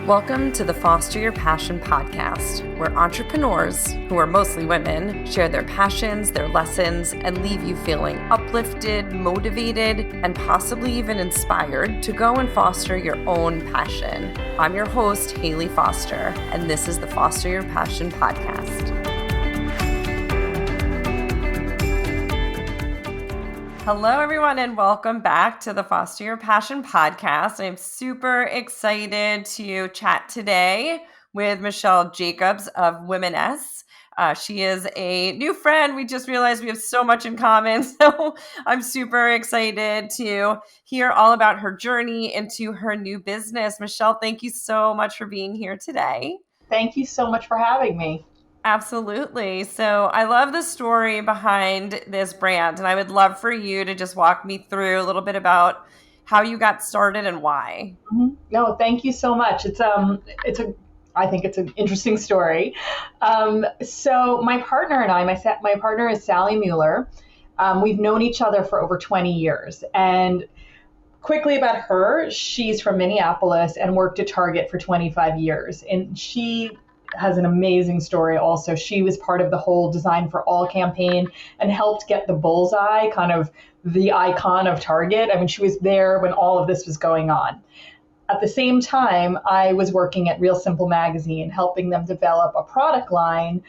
Welcome to the Foster Your Passion podcast, where entrepreneurs, who are mostly women, share their passions, their lessons, and leave you feeling uplifted, motivated, and possibly even inspired to go and foster your own passion. I'm your host, Hayley Foster, and this is the Foster Your Passion podcast. Hello, everyone, and welcome back to the Foster Your Passion podcast. I'm super excited to chat today with Michelle Jacobs of Womaness. She is a new friend. We just realized we have so much in common, so I'm super excited to hear all about her journey into her new business. Michelle, thank you so much for being here today. Thank you so much for having me. Absolutely. So I love the story behind this brand, and I would love for you to just walk me through a little bit about how you got started and why. Mm-hmm. No, thank you so much. I think it's an interesting story. So my partner and I, my partner is Sally Mueller. We've known each other for over 20 years. And quickly about her, she's from Minneapolis and worked at Target for 25 years. And she has an amazing story also. She was part of the whole Design for All campaign and helped get the bullseye, kind of the icon of Target. I mean, she was there when all of this was going on. At the same time, I was working at Real Simple magazine, helping them develop a product line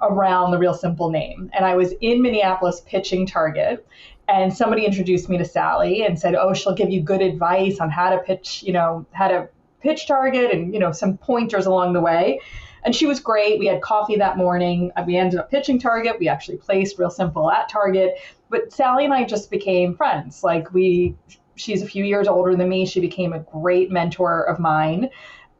around the Real Simple name. And I was in Minneapolis pitching Target, and somebody introduced me to Sally and said, oh, she'll give you good advice on how to pitch, pitch Target and, some pointers along the way. And she was great. We had coffee that morning. We ended up pitching Target. We actually placed Real Simple at Target. But Sally and I just became friends. She's a few years older than me. She became a great mentor of mine.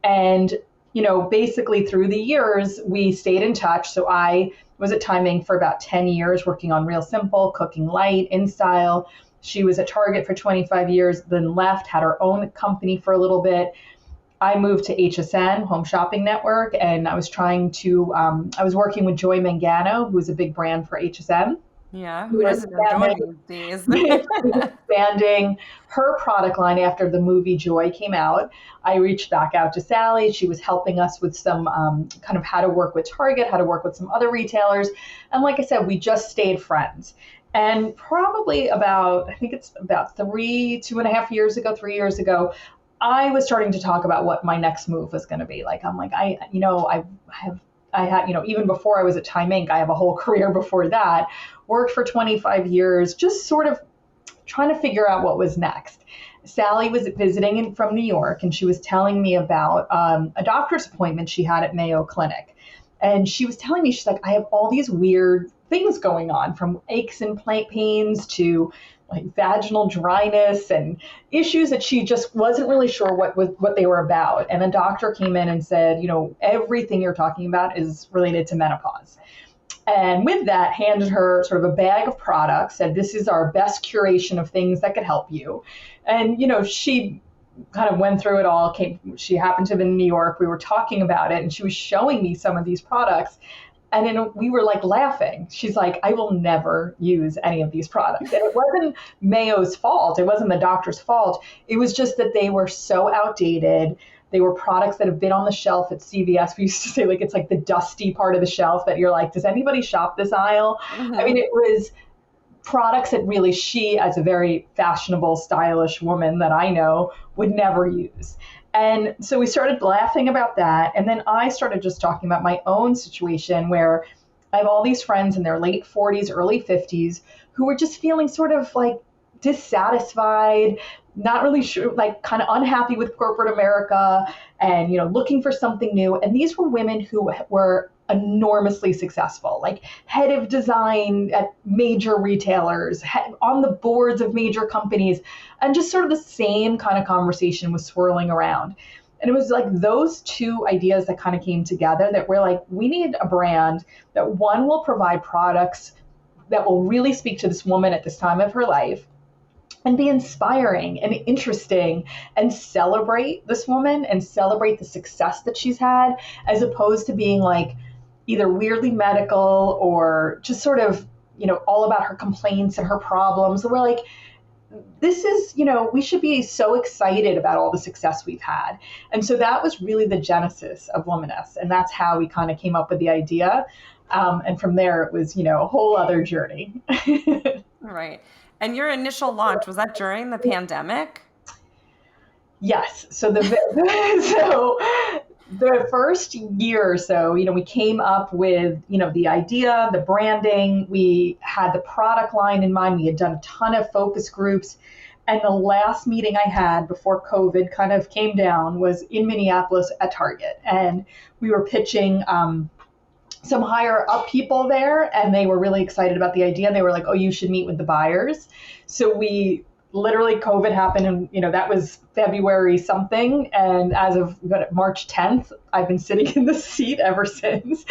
And, basically through the years, we stayed in touch. So I was at Timing for about 10 years, working on Real Simple, Cooking Light, InStyle. She was at Target for 25 years, then left, had her own company for a little bit. I moved to HSN, Home Shopping Network, and I was I was working with Joy Mangano, who is a big brand for HSN. Yeah, who doesn't know these days? Expanding her product line after the movie Joy came out. I reached back out to Sally. She was helping us with some kind of how to work with Target, how to work with some other retailers. And like I said, we just stayed friends. And probably about 3 years ago, I was starting to talk about what my next move was going to be. Even before I was at Time Inc., I have a whole career before that, worked for 25 years, just sort of trying to figure out what was next. Sally was visiting from New York, and she was telling me about a doctor's appointment she had at Mayo Clinic. And she was telling me, she's like, I have all these weird things going on, from aches and pains to vaginal dryness and issues that she just wasn't really sure what they were about. And a doctor came in and said, everything you're talking about is related to menopause. And with that, handed her sort of a bag of products, said, this is our best curation of things that could help you. And, she kind of went through it all. She happened to be in New York. We were talking about it, and she was showing me some of these products. And we were laughing. She's like, I will never use any of these products. And it wasn't Mayo's fault. It wasn't the doctor's fault. It was just that they were so outdated. They were products that have been on the shelf at CVS. We used to say it's the dusty part of the shelf that you're like, does anybody shop this aisle? Mm-hmm. I mean, it was products that really she, as a very fashionable, stylish woman that I know, would never use. And so we started laughing about that. And then I started just talking about my own situation, where I have all these friends in their late 40s, early 50s, who were just feeling sort of dissatisfied, not really sure, kind of unhappy with corporate America, and, looking for something new. And these were women who were enormously successful, head of design at major retailers, on the boards of major companies, and just sort of the same kind of conversation was swirling around. And it was those two ideas that kind of came together, that we're we need a brand that, one, will provide products that will really speak to this woman at this time of her life, and be inspiring and interesting, and celebrate this woman and celebrate the success that she's had, as opposed to being either weirdly medical or just sort of, all about her complaints and her problems. We're this is, we should be so excited about all the success we've had. And so that was really the genesis of Womaness. And that's how we kind of came up with the idea. And from there, it was, a whole other journey. Right. And your initial launch, was that during the pandemic? Yes. So the first year or so, we came up with, the idea, the branding, we had the product line in mind. We had done a ton of focus groups. And the last meeting I had before COVID kind of came down was in Minneapolis at Target. And we were pitching some higher up people there, and they were really excited about the idea. They were like, oh, you should meet with the buyers. So we literally, COVID happened, and that was February something. And as of March 10th, I've been sitting in the seat ever since.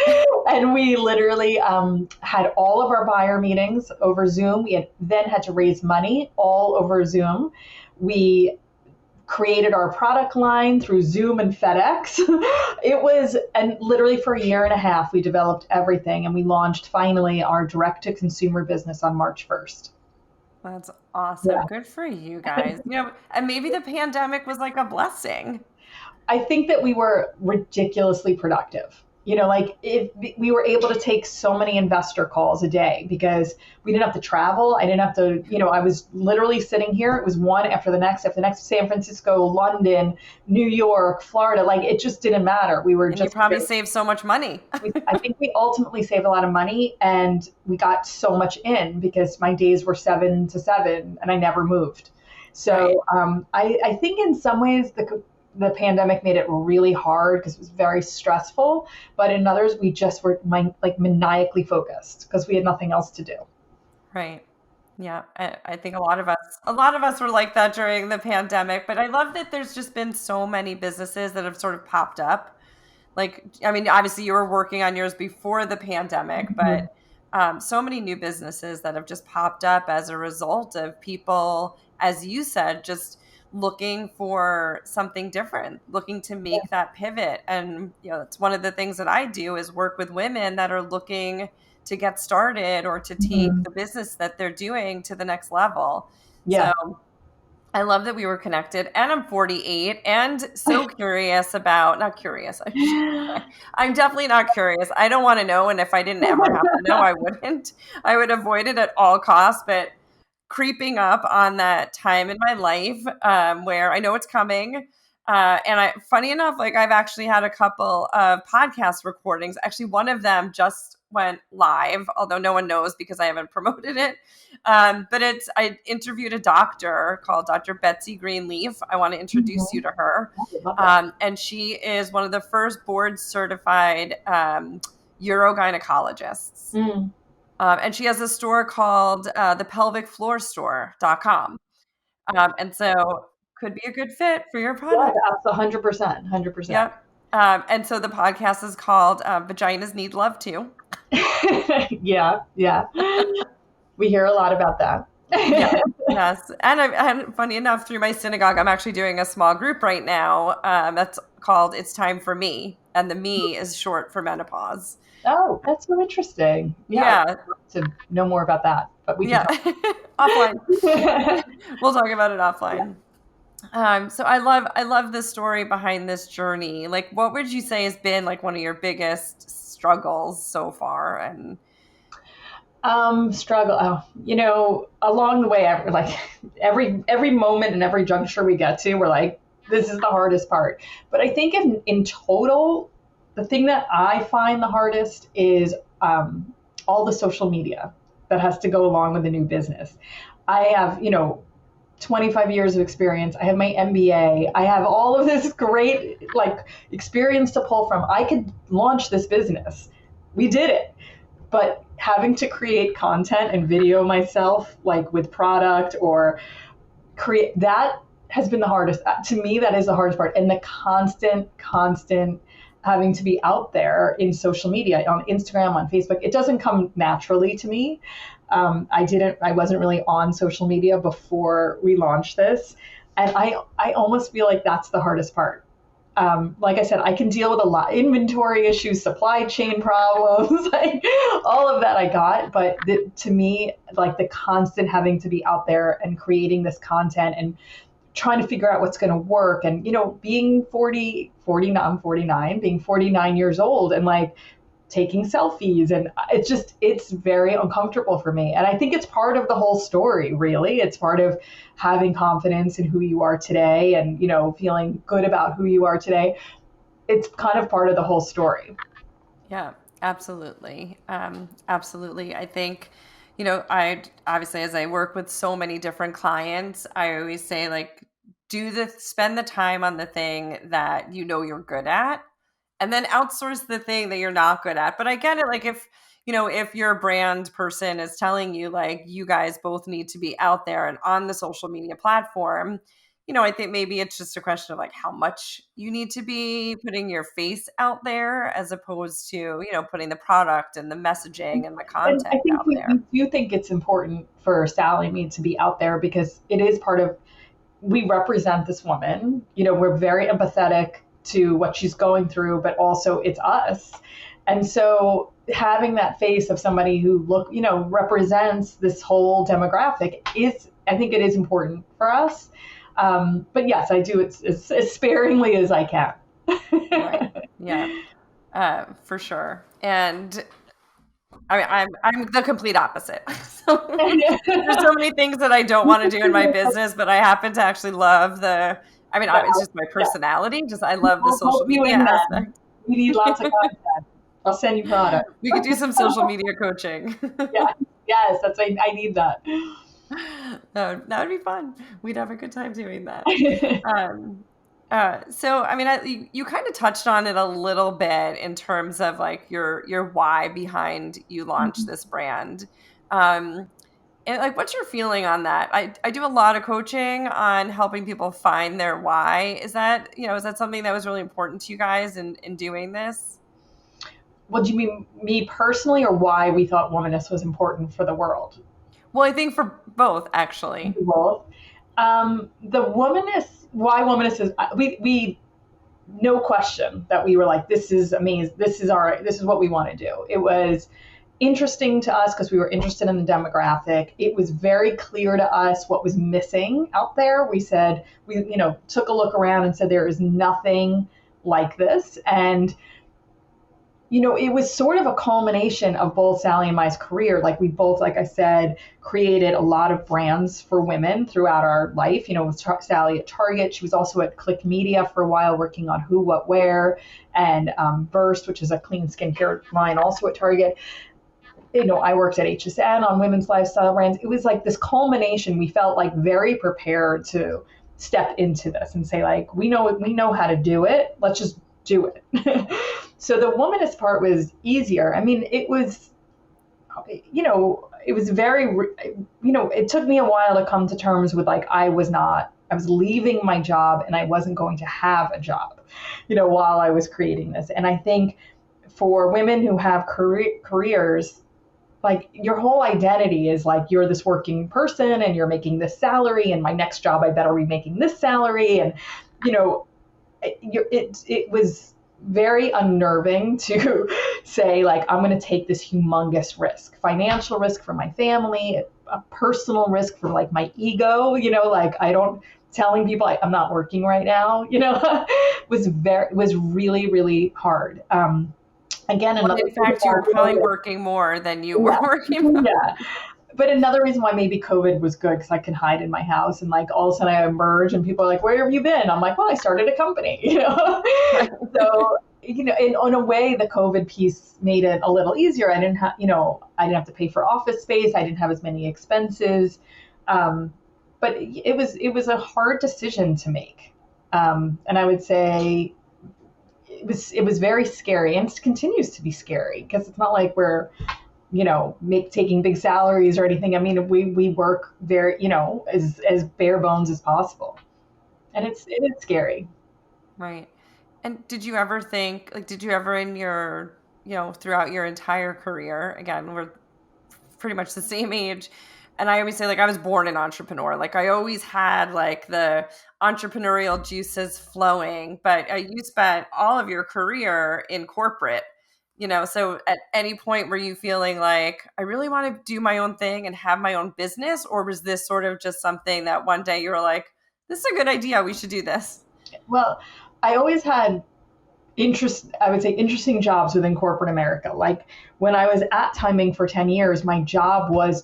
And we literally had all of our buyer meetings over Zoom. We then had to raise money all over Zoom. We created our product line through Zoom and FedEx. And literally for a year and a half, we developed everything, and we launched finally our direct to consumer business on March 1st. That's awesome. Yeah. Good for you guys. And maybe the pandemic was like a blessing. I think that we were ridiculously productive. We were able to take so many investor calls a day because we didn't have to travel. I didn't have to, I was literally sitting here. It was one after the next, San Francisco, London, New York, Florida. Like, it just didn't matter. We were You probably saved so much money. I think we ultimately saved a lot of money, and we got so much in because my days were 7 to 7 and I never moved. So I think in some ways the pandemic made it really hard because it was very stressful. But in others, we just were maniacally focused because we had nothing else to do. Right. Yeah. I think a lot of us were like that during the pandemic, but I love that there's just been so many businesses that have sort of popped up. Like, I mean, obviously you were working on yours before the pandemic, but so many new businesses that have just popped up as a result of people, as you said, just looking for something different, looking to make that pivot. And, it's one of the things that I do is work with women that are looking to get started or to take the business that they're doing to the next level. Yeah. So I love that we were connected, and I'm 48 and so curious about, not curious. I'm definitely not curious. I don't want to know. And if I didn't ever have to know, I wouldn't. I would avoid it at all costs. But creeping up on that time in my life where I know it's coming. And funny enough, like, I've actually had a couple of podcast recordings. Actually, one of them just went live, although no one knows because I haven't promoted it. But I interviewed a doctor called Dr. Betsy Greenleaf. I want to introduce you to her. And she is one of the first board certified urogynecologists. And she has a store called thepelvicfloorstore.com. And so could be a good fit for your product. Yeah, that's 100%, 100%. Yep. And so the podcast is called Vaginas Need Love Too. Yeah. We hear a lot about that. Yes. And funny enough, through my synagogue, I'm actually doing a small group right now that's called It's Time for Me. And the me is short for menopause. Oh, that's so interesting. Yeah. I'd love to know more about that, but we can talk. Offline. We'll talk about it offline. So I love the story behind this journey. Like, what would you say has been like one of your biggest struggles so far? And struggle. Along the way, every moment and every juncture we get to, we're like, this is the hardest part. But I think in total, the thing that I find the hardest is all the social media that has to go along with the new business. I have, 25 years of experience. I have my MBA. I have all of this great experience to pull from. I could launch this business. We did it. But having to create content and video myself, with product or create, that has been the hardest. To me, that is the hardest part. And the constant having to be out there in social media, on Instagram, on Facebook, it doesn't come naturally to me. I wasn't really on social media before we launched this. And I almost feel like that's the hardest part. Like I said, I can deal with a lot inventory issues, supply chain problems, like all of that I got. But to me, like the constant having to be out there and creating this content and trying to figure out what's going to work. And, being 40, I'm 49, being 49 years old and like taking selfies, and it's very uncomfortable for me. And I think it's part of the whole story, really. It's part of having confidence in who you are today and, feeling good about who you are today. It's kind of part of the whole story. Yeah, absolutely. Absolutely. I think, I obviously, as I work with so many different clients, I always say, like, spend the time on the thing that you're good at, and then outsource the thing that you're not good at. But I get it. Like, if your brand person is telling you, like, you guys both need to be out there and on the social media platform, I think maybe it's just a question of like how much you need to be putting your face out there as opposed to, putting the product and the messaging and the And I content think out we there. do think it's important for Sally and me to be out there because it is part of, we represent this woman. We're very empathetic to what she's going through, but also it's us. And so having that face of somebody who represents this whole demographic is, I think it is important for us. But yes, I do it as sparingly as I can. Right. Yeah. For sure. And I mean, I'm the complete opposite. So there's so many things that I don't want to do in my business, but I happen to actually love it's just my Yeah, personality. Just I love the I'll help social you media in that. aspect. We need lots of content. I'll send you product. We could do some social media coaching. Yeah, yes, I need that. That would be fun. We'd have a good time doing that. Um, so I mean, you kind of touched on it a little bit in terms of like your why behind you launch this brand. Um, and like, what's your feeling on that? I do a lot of coaching on helping people find their why. Is that something that was really important to you guys in doing this? What do you mean, me personally, or why we thought womanist was important for the world? Well, I think for both, actually. Both. The womanist, why womanist is, we no question that we were like, this is amazing. This is what we want to do. It was interesting to us because we were interested in the demographic. It was very clear to us what was missing out there. We took a look around and said, there is nothing like this. And it was sort of a culmination of both Sally and Mai's career. Like we both, like I said, created a lot of brands for women throughout our life. With Sally at Target. She was also at Click Media for a while, working on Who, What, Where, and Burst, which is a clean skincare line, also at Target. I worked at HSN on women's lifestyle brands. It was like this culmination. We felt like very prepared to step into this and say, like, we know how to do it. Let's just do it. So the womanist part was easier. I mean, it was very, it took me a while to come to terms with, like, I was leaving my job and I wasn't going to have a job, while I was creating this. And I think for women who have careers, like, your whole identity is like, you're this working person and you're making this salary, and my next job I better be making this salary. And it was very unnerving to say, like, I'm going to take this humongous risk, financial risk for my family, a personal risk for, like, my ego, like, I don't telling people I'm not working right now, was really, really hard. Again, Well, another in fact, you were probably working more than you were yeah, working. yeah. But another reason why maybe COVID was good, because I can hide in my house, and like all of a sudden I emerge and people are like, "Where have you been?" I'm like, "Well, I started a company," Right. So in a way, the COVID piece made it a little easier. I didn't have to pay for office space. I didn't have as many expenses, but it was a hard decision to make, and I would say it was very scary, and it continues to be scary because it's not like we're taking big salaries or anything. I mean, we work very, as bare bones as possible, and it is scary. Right. And did you ever in your, throughout your entire career, again, we're pretty much the same age. And I always say, like, I was born an entrepreneur. Like, I always had like the entrepreneurial juices flowing, but you spent all of your career in corporate, so at any point were you feeling like, I really want to do my own thing and have my own business? Or was this sort of just something that one day you were like, this is a good idea, we should do this? Well, I always had I would say interesting jobs within corporate America. Like when I was at Timing for 10 years, my job was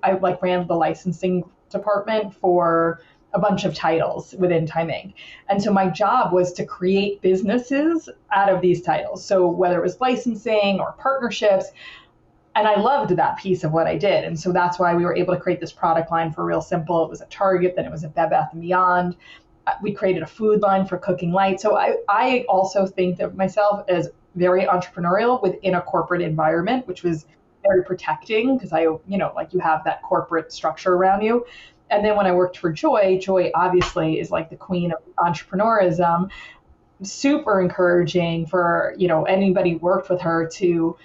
I like ran the licensing department for a bunch of titles within Timing. And so my job was to create businesses out of these titles. So whether it was licensing or partnerships, and I loved that piece of what I did. And so that's why we were able to create this product line for Real Simple. It was at Target, then it was at Bed Bath & Beyond. We created a food line for Cooking Light. So I also think of myself as very entrepreneurial within a corporate environment, which was very protecting because like you have that corporate structure around you. And then when I worked for Joy obviously is like the queen of entrepreneurism, super encouraging for, anybody who worked with her to,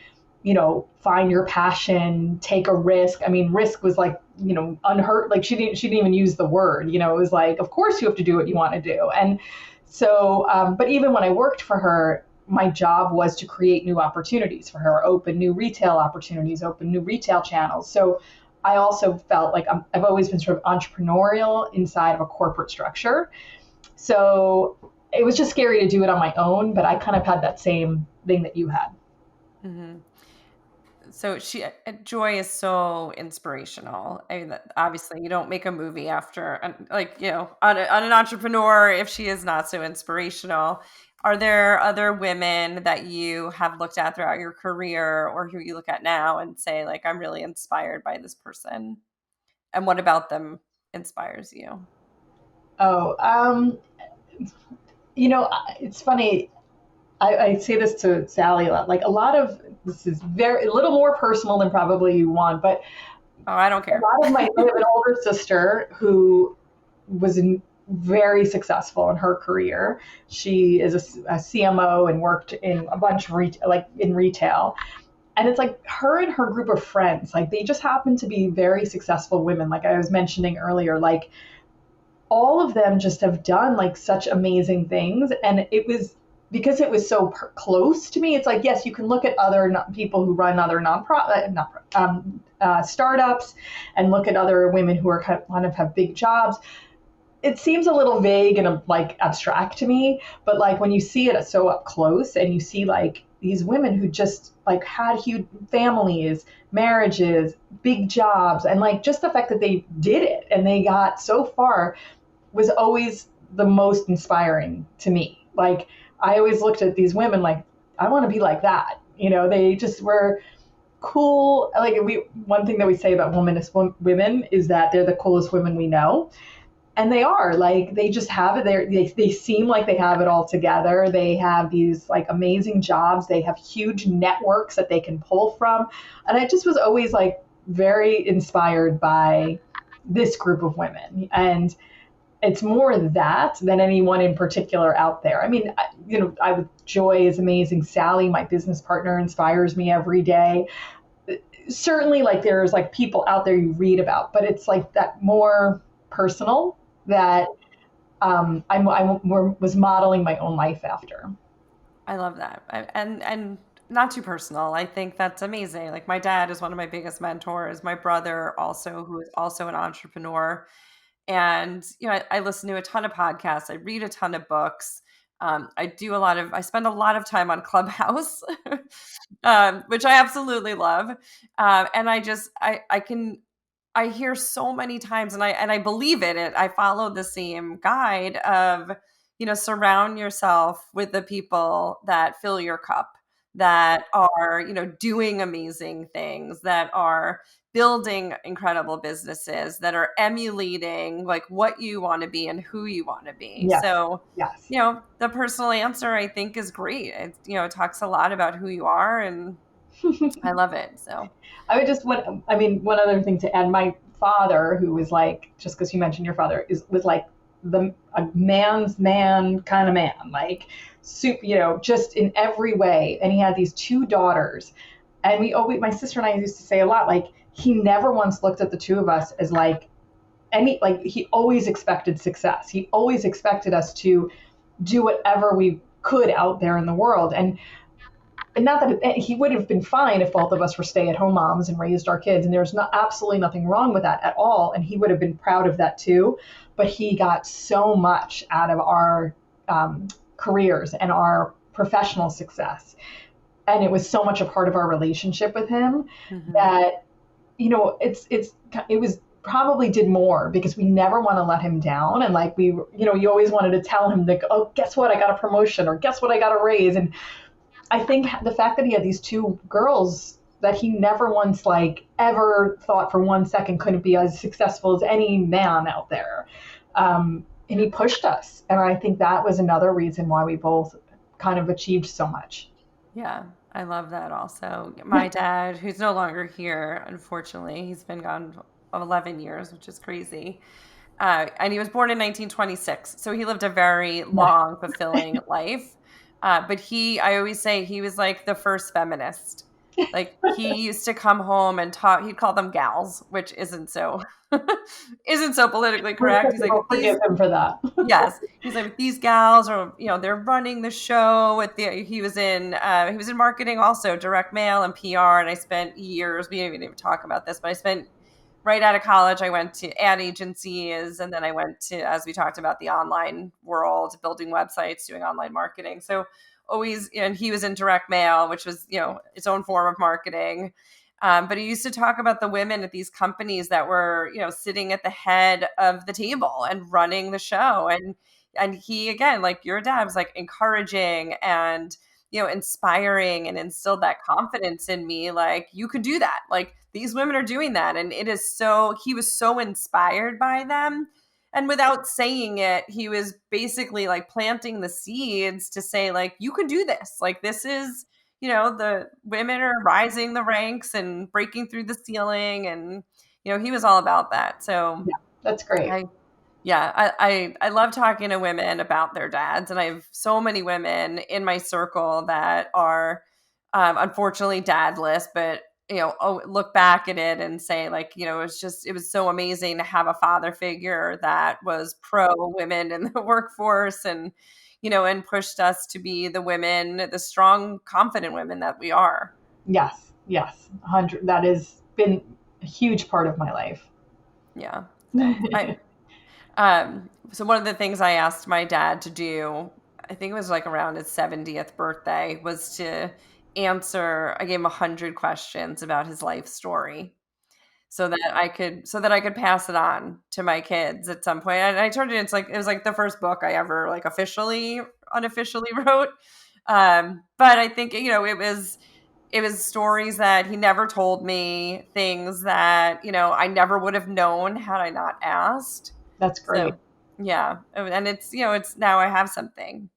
find your passion, take a risk. I mean, risk was like, unheard, like she didn't even use the word, it was like, of course you have to do what you want to do. And so, but even when I worked for her, my job was to create new opportunities for her, open new retail opportunities, open new retail channels. So I also felt like I've always been sort of entrepreneurial inside of a corporate structure. So it was just scary to do it on my own, but I kind of had that same thing that you had. Mm-hmm. So Joy is so inspirational. I mean, obviously, you don't make a movie after, on an entrepreneur if she is not so inspirational. Are there other women that you have looked at throughout your career, or who you look at now and say, like, I'm really inspired by this person? And what about them inspires you? Oh, it's funny. I say this to Sally a lot. Like a lot of this is a little more personal than probably you want, but Oh, I don't care. I have an older sister who was very successful in her career. She is a CMO and worked in a bunch of in retail. And it's like her and her group of friends, like they just happen to be very successful women. Like I was mentioning earlier, like all of them just have done like such amazing things. And it was because it was so close to me. It's like, yes, you can look at other people who run other startups and look at other women who are kind of have big jobs. It seems a little vague and like abstract to me, but like when you see it so up close and you see like these women who just like had huge families, marriages, big jobs, and like just the fact that they did it and they got so far was always the most inspiring to me. Like I always looked at these women like, I want to be like that. They just were cool. Like one thing that we say about womanist women is that they're the coolest women we know. And they are like, they just have it there. They seem like they have it all together. They have these like amazing jobs. They have huge networks that they can pull from. And I just was always like very inspired by this group of women. And it's more that than anyone in particular out there. I mean, Joy is amazing. Sally, my business partner, inspires me every day. Certainly, like there's like people out there you read about, but it's like that more personal that I was modeling my own life after. I love that. And not too personal. I think that's amazing. Like my dad is one of my biggest mentors. My brother also, who is also an entrepreneur. And, I listen to a ton of podcasts. I read a ton of books. I spend a lot of time on Clubhouse, which I absolutely love. And I hear so many times and I believe it. I follow the same guide of, surround yourself with the people that fill your cup, that are, doing amazing things, that are building incredible businesses, that are emulating like what you want to be and who you want to be. Yes. So, Yes. the personal answer I think is great. It talks a lot about who you are, and I love it. So one other thing to add, my father, who was like, just because you mentioned your father, was like a man's man kind of man, like super, just in every way. And he had these two daughters. And my sister and I used to say a lot, like, he never once looked at the two of us as like like he always expected success. He always expected us to do whatever we could out there in the world. And not that he would have been fine if both of us were stay-at-home moms and raised our kids, and there's absolutely nothing wrong with that at all, and he would have been proud of that too. But he got so much out of our careers and our professional success, and it was so much a part of our relationship with him that it was probably did more because we never want to let him down. And like you always wanted to tell him like, oh, guess what, I got a promotion, or guess what, I got a raise. And I think the fact that he had these two girls that he never once like ever thought for 1 second couldn't be as successful as any man out there. And he pushed us. And I think that was another reason why we both kind of achieved so much. Yeah, I love that also. My dad, who's no longer here, unfortunately, he's been gone 11 years, which is crazy. And he was born in 1926. So he lived a very long, fulfilling life. But I always say he was like the first feminist. Like he used to come home and talk, he'd call them gals, which isn't so politically correct. He's like, forgive him for that. Yes. He's like, these gals are, they're running the show he was in marketing also, direct mail and PR. And I spent years, we didn't even talk about this, but I spent right out of college, I went to ad agencies, and then I went to, as we talked about, the online world, building websites, doing online marketing. So always, and he was in direct mail, which was, its own form of marketing. But he used to talk about the women at these companies that were, sitting at the head of the table and running the show. And he, again, like your dad, was like encouraging and, inspiring, and instilled that confidence in me. Like, you could do that. Like, these women are doing that. And he was so inspired by them. And without saying it, he was basically like planting the seeds to say, like, you can do this. Like, this is, the women are rising the ranks and breaking through the ceiling. And, he was all about that. So yeah, that's great. I love talking to women about their dads. And I have so many women in my circle that are unfortunately dadless, but look back at it and say, like, it was so amazing to have a father figure that was pro women in the workforce, and and pushed us to be the strong, confident women that we are. Yes 100. That has been a huge part of my life. Yeah. So one of the things I asked my dad to do, I think it was like around his 70th birthday, was to I gave him 100 questions about his life story so that I could pass it on to my kids at some point. And I turned it into it was like the first book I ever like unofficially wrote. But I think, it was stories that he never told me, things that, I never would have known had I not asked. That's great. So, yeah. And it's, it's now I have something.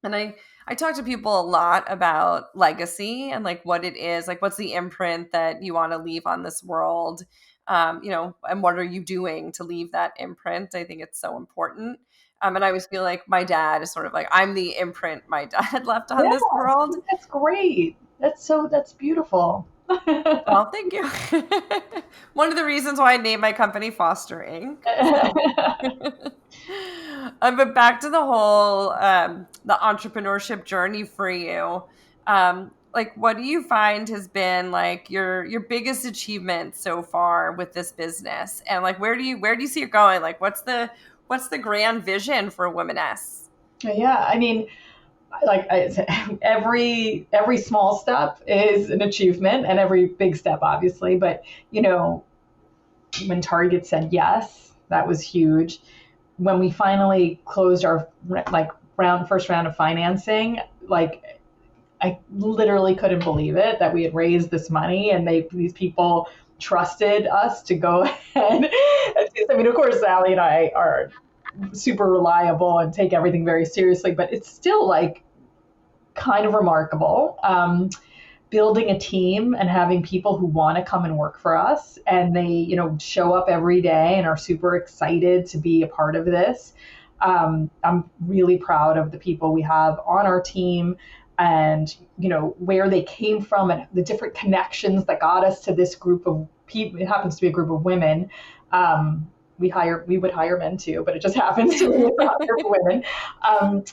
And I talk to people a lot about legacy and like what it is, like what's the imprint that you want to leave on this world, and what are you doing to leave that imprint? I think it's so important. And I always feel like my dad is sort of like, I'm the imprint my dad left on this world. That's great. That's beautiful. Oh, thank you. One of the reasons why I named my company Foster Inc. So. But back to the whole the entrepreneurship journey for you. Like, what do you find has been like your biggest achievement so far with this business, and like where do you see it going? Like, what's the grand vision for Womaness? Yeah, I mean, like I said, every small step is an achievement, and every big step, obviously. But when Target said yes, that was huge. When we finally closed our first round of financing, like I literally couldn't believe it that we had raised this money, and these people trusted us to go ahead. I mean, of course, Sally and I are super reliable and take everything very seriously, but it's still like kind of remarkable. Building a team and having people who want to come and work for us, and they, show up every day and are super excited to be a part of this. I'm really proud of the people we have on our team, and, where they came from and the different connections that got us to this group of people. It happens to be a group of women. we would hire men too, but it just happens to be hire for women. Um,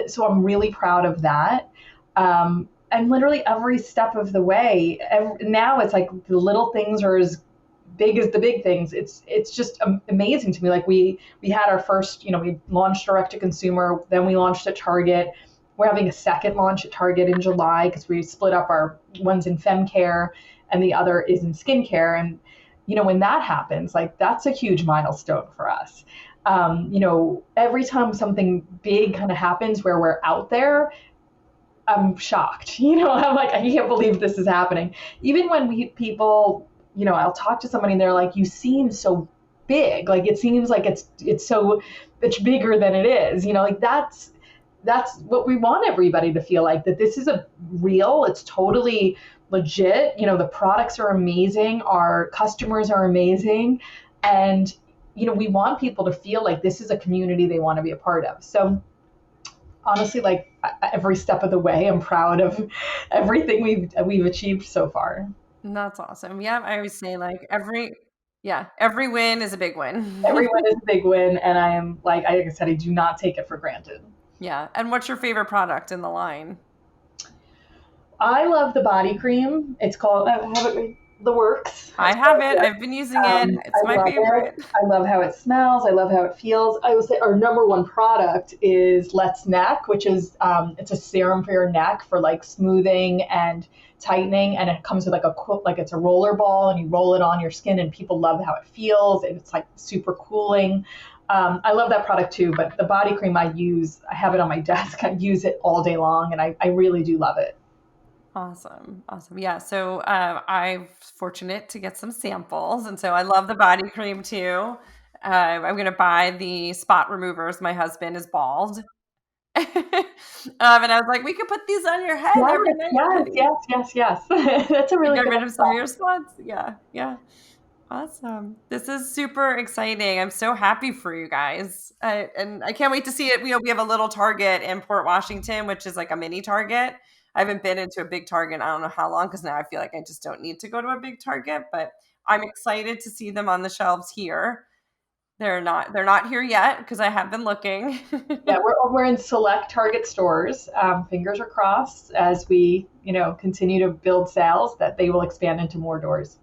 so I'm really proud of that. And literally every step of the way, now it's like the little things are as big as the big things. It's just amazing to me. Like we had our first, we launched direct to consumer, then we launched at Target. We're having a second launch at Target in July because we split up our ones in fem care and the other is in skincare. And when that happens, like that's a huge milestone for us. Every time something big kind of happens where we're out there, I'm shocked. I'm like, I can't believe this is happening. Even when people, I'll talk to somebody and they're like, you seem so big. Like it seems like it's so much bigger than it is. Like that's what we want everybody to feel like, that this is a real, it's totally legit. The products are amazing. Our customers are amazing. And, we want people to feel like this is a community they want to be a part of. So honestly, like every step of the way, I'm proud of everything we've achieved so far. That's awesome. Yeah, I always say like every win is a big win. Everyone is a big win, and I am like I said, I do not take it for granted. Yeah. And what's your favorite product in the line? I love the body cream. It's called, I have it, the Works. I have it. I've been using it. It's I my love favorite. it. I love how it smells. I love how it feels. I would say our number one product is Let's Neck, which is it's a serum for your neck for like smoothing and tightening, and it comes with like it's a roller ball, and you roll it on your skin, and people love how it feels, and it's like super cooling. I love that product too, but the body cream I have it on my desk. I use it all day long, and I really do love it. Awesome. Awesome. Yeah. So I'm fortunate to get some samples. And so I love the body cream too. I'm going to buy the spot removers. My husband is bald. And I was like, we could put these on your head Yes, every night. yes. That's a really Get good rid of some idea. of your spots. Yeah. Yeah. Awesome. This is super exciting. I'm so happy for you guys. And I can't wait to see it. We have a little Target in Port Washington, which is like a mini Target. I haven't been into a big Target. I don't know how long, because now I feel like I just don't need to go to a big Target, but I'm excited to see them on the shelves here. They're not here yet because I have been looking. Yeah, we're in select Target stores. Fingers are crossed as we, continue to build sales that they will expand into more doors.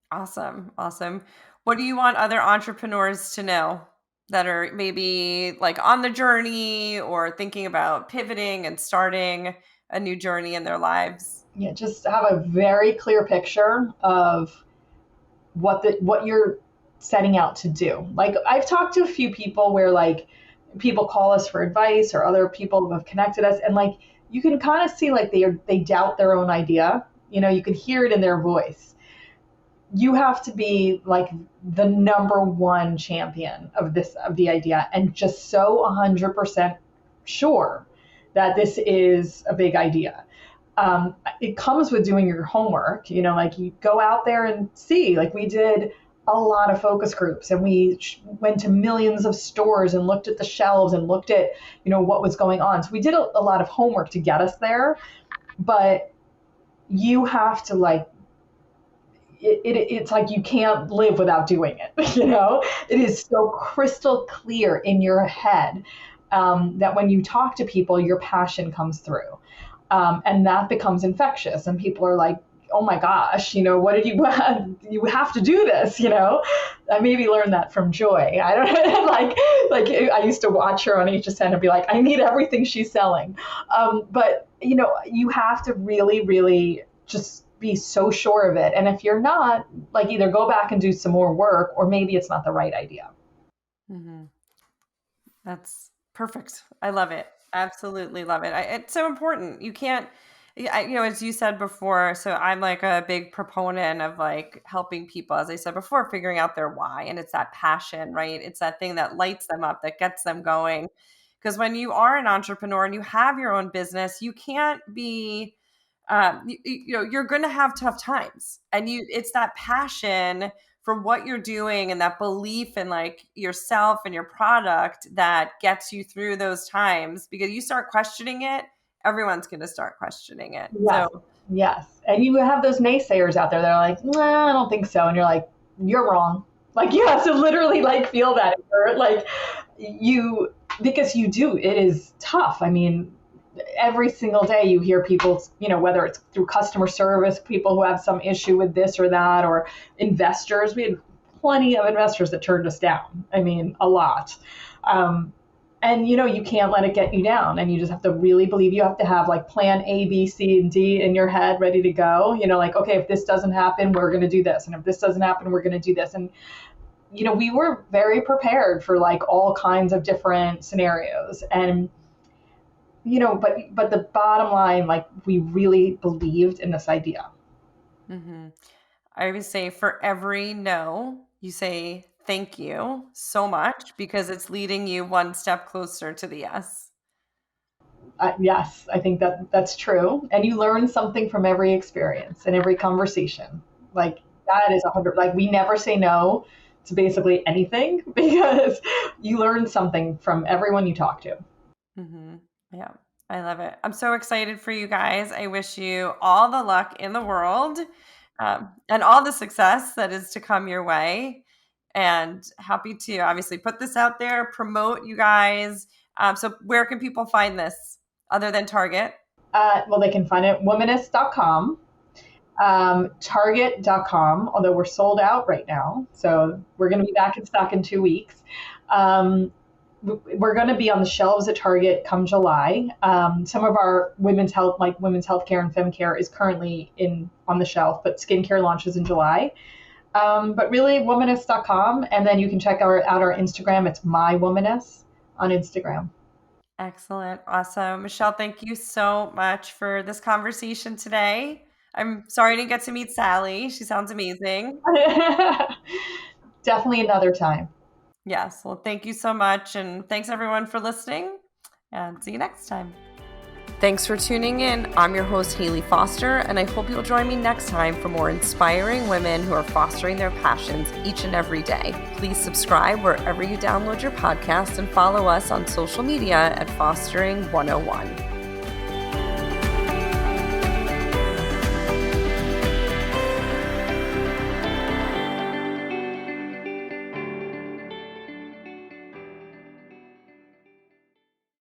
Awesome. Awesome. What do you want other entrepreneurs to know that are maybe like on the journey or thinking about pivoting and starting a new journey in their lives? Yeah, just have a very clear picture of what you're setting out to do. Like I've talked to a few people where like people call us for advice, or other people have connected us, and like you can kind of see like they doubt their own idea. You can hear it in their voice. You have to be like the number one champion of the idea, and just so 100% sure that this is a big idea. It comes with doing your homework. Like you go out there and see. Like we did a lot of focus groups, and we went to millions of stores and looked at the shelves and looked at what was going on. So we did a lot of homework to get us there. But you have to like it's like you can't live without doing it. It is so crystal clear in your head, that when you talk to people, your passion comes through, and that becomes infectious, and people are like, oh my gosh, what did you have to do this. I maybe learned that from Joy. I don't know, like I used to watch her on HSN and be like, I need everything she's selling. But you have to really, really just be so sure of it. And if you're not, like, either go back and do some more work, or maybe it's not the right idea. Mm-hmm. That's perfect. I love it. Absolutely love it. It's so important. You can't, as you said before, so I'm like a big proponent of like helping people, as I said before, figuring out their why. And it's that passion, right? It's that thing that lights them up, that gets them going. Because when you are an entrepreneur and you have your own business, you can't be, you're going to have tough times. And it's that passion for what you're doing and that belief in like yourself and your product that gets you through those times, because you start questioning it, everyone's going to start questioning it. Yes. So Yes. And you have those naysayers out there that are like, nah, I don't think so. And you're like, you're wrong. Like you have to literally like feel that, or like because you do. It is tough. I mean, every single day you hear people, whether it's through customer service, people who have some issue with this or that, or investors. We had plenty of investors that turned us down. I mean, a lot. And you can't let it get you down, and you just have to really believe. You have to have like plan A, B, C, and D in your head ready to go. Like, okay, if this doesn't happen, we're going to do this, and if this doesn't happen, we're going to do this. And we were very prepared for like all kinds of different scenarios. And but the bottom line, like, we really believed in this idea. Mm-hmm. I would say for every no, you say thank you so much, because it's leading you one step closer to the yes. Yes, I think that's true. And you learn something from every experience and every conversation. Like, that is 100. Like, we never say no to basically anything because you learn something from everyone you talk to. Mm-hmm. Yeah, I love it. I'm so excited for you guys. I wish you all the luck in the world, and all the success that is to come your way. And happy to obviously put this out there, promote you guys. So where can people find this other than Target? Well, they can find it at womaness.com, target.com, although we're sold out right now. So we're going to be back in stock in 2 weeks. We're going to be on the shelves at Target come July. Some of our women's health, like women's health care and fem care, is currently on the shelf, but skincare launches in July. But really, womaness.com, and then you can check out our Instagram. It's my womaness on Instagram. Excellent. Awesome. Michelle, thank you so much for this conversation today. I'm sorry I didn't get to meet Sally. She sounds amazing. Definitely another time. Yes. Well, thank you so much. And thanks everyone for listening, and see you next time. Thanks for tuning in. I'm your host, Hayley Foster, and I hope you'll join me next time for more inspiring women who are fostering their passions each and every day. Please subscribe wherever you download your podcast and follow us on social media at Fostering 101.